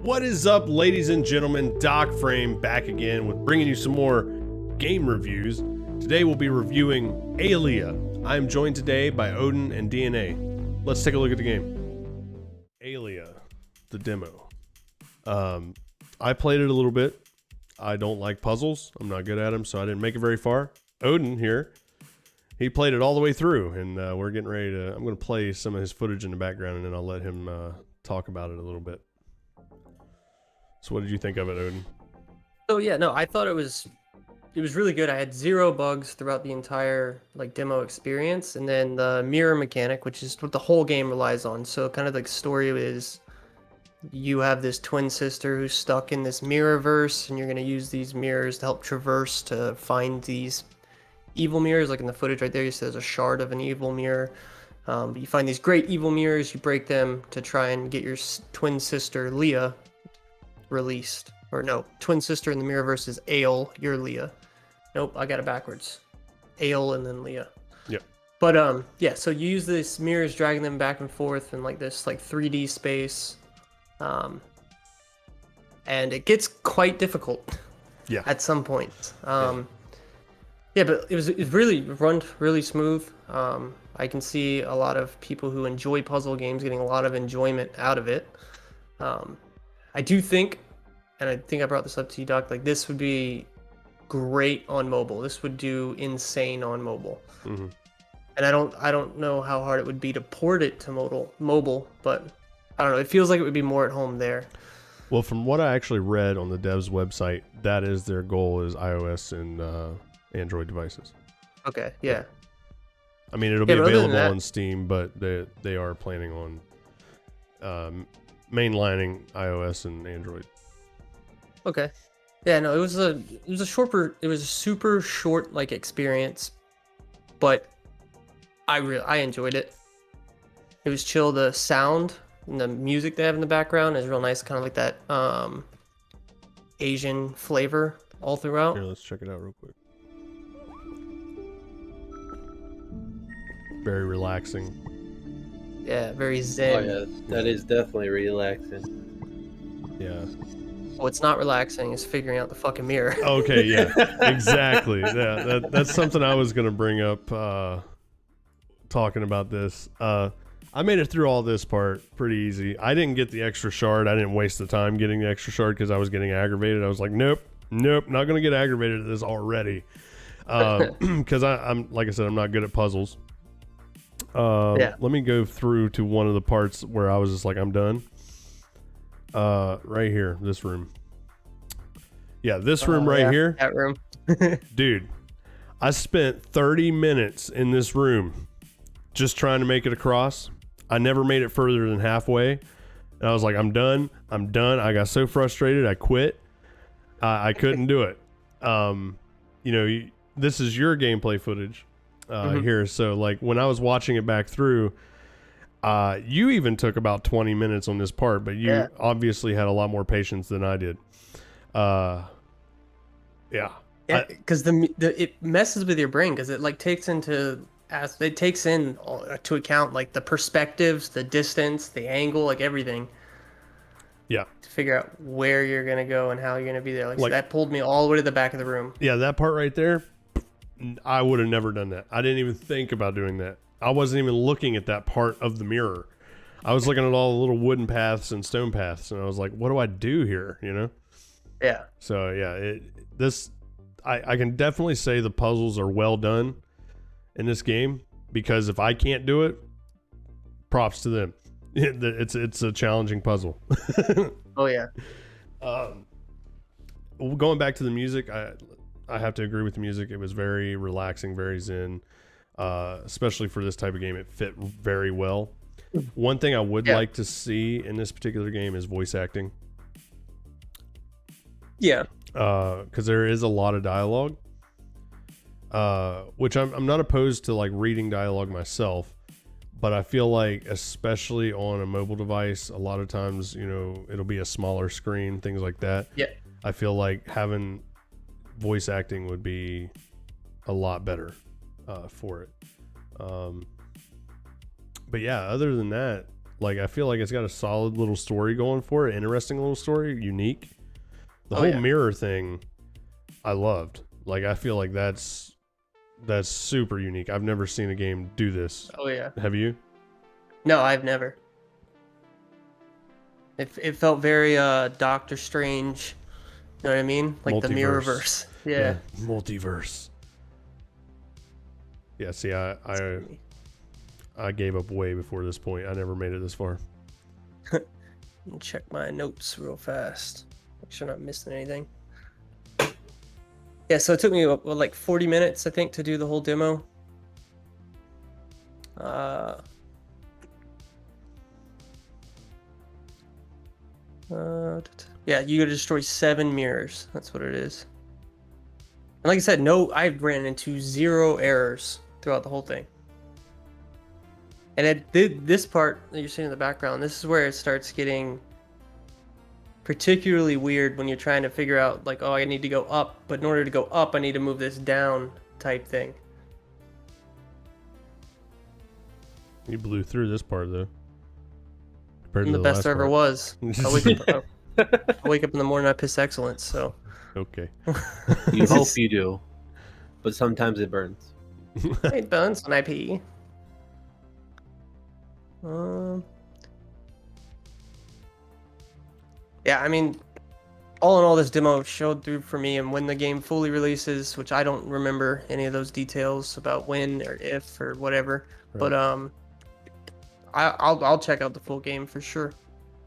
What is up, ladies and gentlemen? Doc Frame back again with bringing you some more game reviews. Today we'll be reviewing AiliA. I am joined today by Odin and DNA. Let's take a look at the game. AiliA, the demo. I played it a little bit. I don't like puzzles. I'm not good at them, so I didn't make it very far. Odin here, he played it all the way through, and we're getting ready to... I'm going to play some of his footage in the background, and then I'll let him talk about it a little bit. So what did you think of it, Odin? Oh yeah, no, I thought it was really good. I had zero bugs throughout the entire demo experience, and then the mirror mechanic, which is what the whole game relies on. So kind of the story is you have this twin sister who's stuck in this mirror verse, and you're going to use these mirrors to help traverse to find these evil mirrors. Like in the footage right there, you see there's a shard of an evil mirror. You find these great evil mirrors, you break them to try and get your twin sister Leah released. Or no, twin sister in the mirrorverse is Ale, you're Leah. Nope, I got it backwards. Ale and then Leah. Yep. But yeah, so you use these mirrors, dragging them back and forth in this 3D space. And it gets quite difficult. Yeah. At some point. Yeah, but it was really run really smooth. I can see a lot of people who enjoy puzzle games getting a lot of enjoyment out of it. I do think, and I think I brought this up to you, Doc, this would be great on mobile. This would do insane on mobile. Mm-hmm. And I don't know how hard it would be to port it to mobile, but I don't know. It feels like it would be more at home there. Well, from what I actually read on the dev's website, that is their goal, is iOS and Android devices. Okay, yeah. I mean, it'll be available on Steam, but they are planning on mainlining iOS and Android. Okay. Yeah, no, it was a super short experience, but I enjoyed it. It was chill. The sound and the music they have in the background is real nice, kind of like that Asian flavor all throughout. Here, let's check it out real quick. Very relaxing. Yeah, very zen. Oh yeah, that is definitely relaxing. Yeah. What's not relaxing is figuring out the fucking mirror. Okay, yeah, exactly. Yeah, that's something I was gonna bring up talking about this. I made it through all this part pretty easy. I didn't get the extra shard. I didn't waste the time getting the extra shard because I was getting aggravated. I was like, nope, not gonna get aggravated at this already. Because I'm like I said, I'm not good at puzzles. Yeah. Let me go through to one of the parts where I was just like, I'm done. Right here, this room. Yeah, this room right here. That room. Dude, I spent 30 minutes in this room just trying to make it across. I never made it further than halfway. And I was like, I'm done. I got so frustrated, I quit. I couldn't do it. This is your gameplay footage. Here, so when I was watching it back through, you even took about 20 minutes on this part, but you obviously had a lot more patience than I did. Yeah, because it messes with your brain, because it takes in to account the perspectives, the distance, the angle, everything. Yeah, to figure out where you're gonna go and how you're gonna be there. So that pulled me all the way to the back of the room. Yeah, that part right there, I would have never done that. I didn't even think about doing that. I wasn't even looking at that part of the mirror. I was looking at all the little wooden paths and stone paths, and I was like, what do I do here? Yeah. So yeah, I can definitely say the puzzles are well done in this game, because if I can't do it, props to them. It's a challenging puzzle. Oh yeah. Going back to the music, I have to agree with the music. It was very relaxing, very zen. Especially for this type of game, it fit very well. One thing I would like to see in this particular game is voice acting. Yeah. Because there is a lot of dialogue, which I'm not opposed to reading dialogue myself, but I feel like, especially on a mobile device, a lot of times, it'll be a smaller screen, things like that. Yeah. I feel like having voice acting would be a lot better for it. But yeah, other than that, Like, I feel like it's got a solid little story going for it, interesting little story, unique. The whole mirror thing, I loved. Like, I feel like that's super unique. I've never seen a game do this. Oh yeah. Have you? No, I've never. It felt very Doctor Strange. You know what I mean? Like the Mirrorverse. Yeah. Multiverse. Yeah, see, I gave up way before this point. I never made it this far. Let me check my notes real fast. Make sure I'm not missing anything. Yeah, so it took me like 40 minutes, I think, to do the whole demo. Yeah, you gotta destroy 7 mirrors. That's what it is. And like I said, I ran into 0 errors throughout the whole thing. And this part that you're seeing in the background, this is where it starts getting particularly weird when you're trying to figure out, like, oh, I need to go up, but in order to go up, I need to move this down type thing. You blew through this part, though. I'm the best there ever was. I wake up in the morning, I piss excellence, so. Okay. You hope you do, but sometimes it burns. It burns when I pee. Yeah, I mean, all in all, this demo showed through for me, and when the game fully releases, which I don't remember any of those details about when or if or whatever, right. But I'll check out the full game for sure.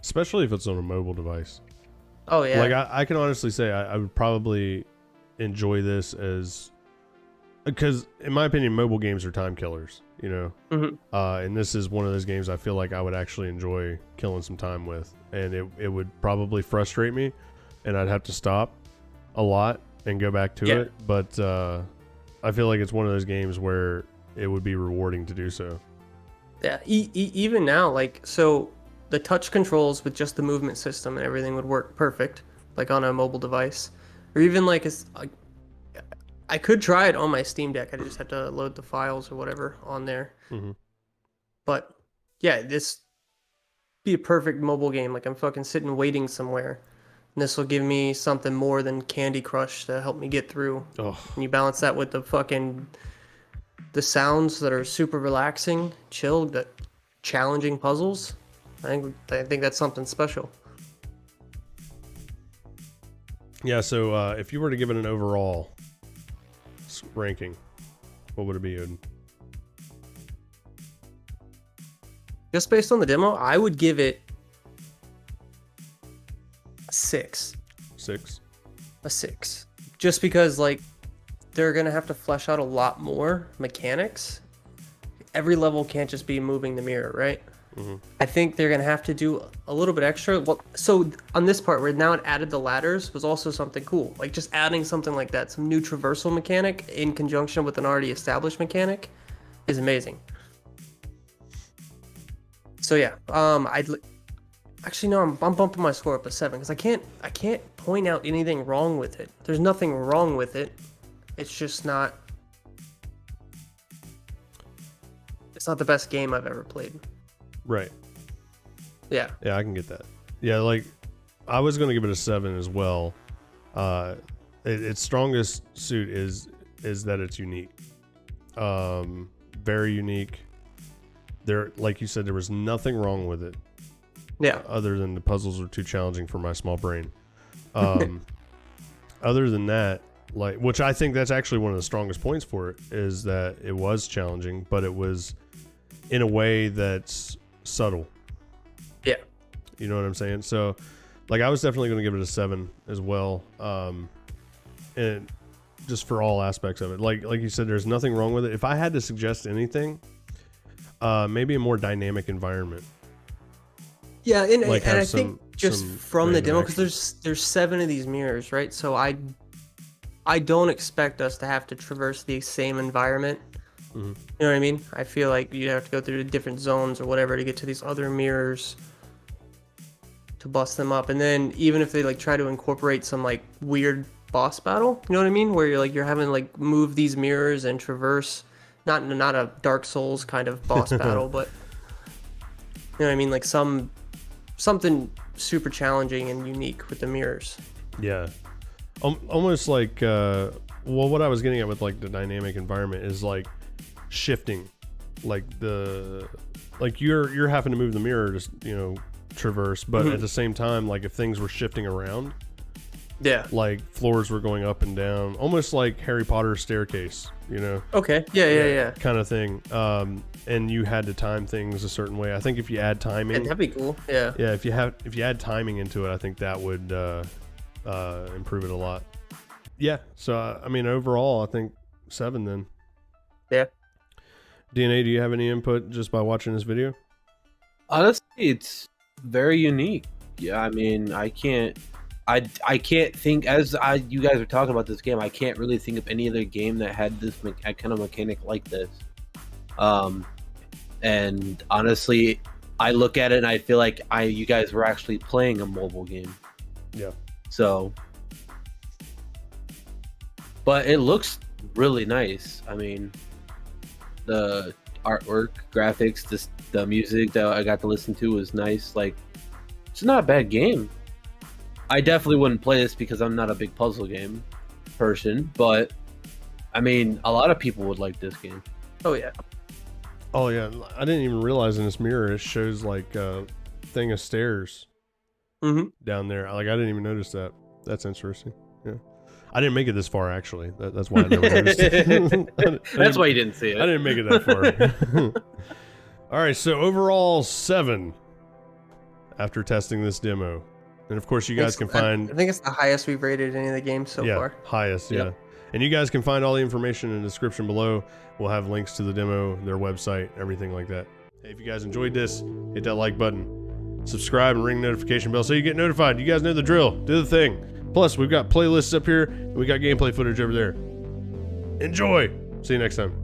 Especially if it's on a mobile device. Oh yeah. Like I can honestly say I would probably enjoy this because in my opinion, mobile games are time killers. You know, and this is one of those games I feel like I would actually enjoy killing some time with, and it would probably frustrate me, and I'd have to stop a lot and go back to it. But I feel like it's one of those games where it would be rewarding to do so. Yeah, even now, like, so the touch controls with just the movement system and everything would work perfect, like on a mobile device, or even like I could try it on my Steam Deck. I just had to load the files or whatever on there. But yeah, this be a perfect mobile game. Like I'm fucking sitting waiting somewhere, and this will give me something more than Candy Crush to help me get through. And you balance that with the sounds that are super relaxing, chill, that challenging puzzles. I think that's something special. Yeah. So if you were to give it an overall ranking, what would it be, Odin? Just based on the demo, I would give it a 6. 6? A 6. Just because, like, they're going to have to flesh out a lot more mechanics. Every level can't just be moving the mirror, right? I think they're going to have to do a little bit extra. Well, so on this part where now it added the ladders was also something cool. Like just adding something like that, some new traversal mechanic in conjunction with an already established mechanic is amazing. So yeah, actually no, I'm bumping my score up a 7 because I can't point out anything wrong with it. There's nothing wrong with it. It's just not. It's not the best game I've ever played. Right. Yeah. Yeah, I can get that. Yeah, like I was gonna give it a 7 as well. Its strongest suit is that it's unique. Very unique. There, like you said, there was nothing wrong with it. Yeah. Other than the puzzles were too challenging for my small brain. Other than that, like, which I think that's actually one of the strongest points for it, is that it was challenging, but it was in a way that's subtle. Yeah. You know what I'm saying? So, like, I was definitely going to give it a 7 as well. And just for all aspects of it, like you said, there's nothing wrong with it. If I had to suggest anything, maybe a more dynamic environment. Yeah, and I think just from the demo, because there's 7 of these mirrors, right? So I don't expect us to have to traverse the same environment. You know what I mean? I feel like you have to go through the different zones or whatever to get to these other mirrors to bust them up. And then even if they like try to incorporate some like weird boss battle, you know what I mean? Where you're having like move these mirrors and traverse, not a Dark Souls kind of boss battle, but know what I mean? Like something super challenging and unique with the mirrors. Yeah. Almost like, well, what I was getting at with like the dynamic environment is like shifting, like you're having to move the mirror to, you know, traverse, but at the same time, like if things were shifting around, Yeah. like floors were going up and down, almost like Harry Potter's staircase, you know? Okay. Yeah. Kind of thing. And you had to time things a certain way. I think if you add timing, And that'd be cool. Yeah. yeah, if you add timing into it, I think that would improve it a lot. Yeah. So I mean, overall, I think 7 then. Yeah. DNA, do you have any input just by watching this video? Honestly, it's very unique. Yeah, I mean, I can't think, you guys are talking about this game, I can't really think of any other game that had this kind of mechanic like this. And honestly, I look at it and I feel like you guys were actually playing a mobile game. Yeah. So, but it looks really nice. I mean, the artwork, graphics, the music that I got to listen to was nice. Like, it's not a bad game. I definitely wouldn't play this because I'm not a big puzzle game person, but I mean, a lot of people would like this game. Oh yeah. Oh yeah, I didn't even realize in this mirror it shows like a thing of stairs down there. Like I didn't even notice that. That's interesting. Yeah, I didn't make it this far actually. That's why I never noticed it. That's why you didn't see it. I didn't make it that far. All right, so overall 7 after testing this demo, and of course you guys can find. I think it's the highest we've rated any of the games so far. Highest. Yep. Yeah. And you guys can find all the information in the description below. We'll have links to the demo, their website, everything like that. Hey, if you guys enjoyed this, hit that like button, subscribe, and ring the notification bell so you get notified. You guys know the drill. Do the thing. Plus, we've got playlists up here, and we got gameplay footage over there. Enjoy. See you next time.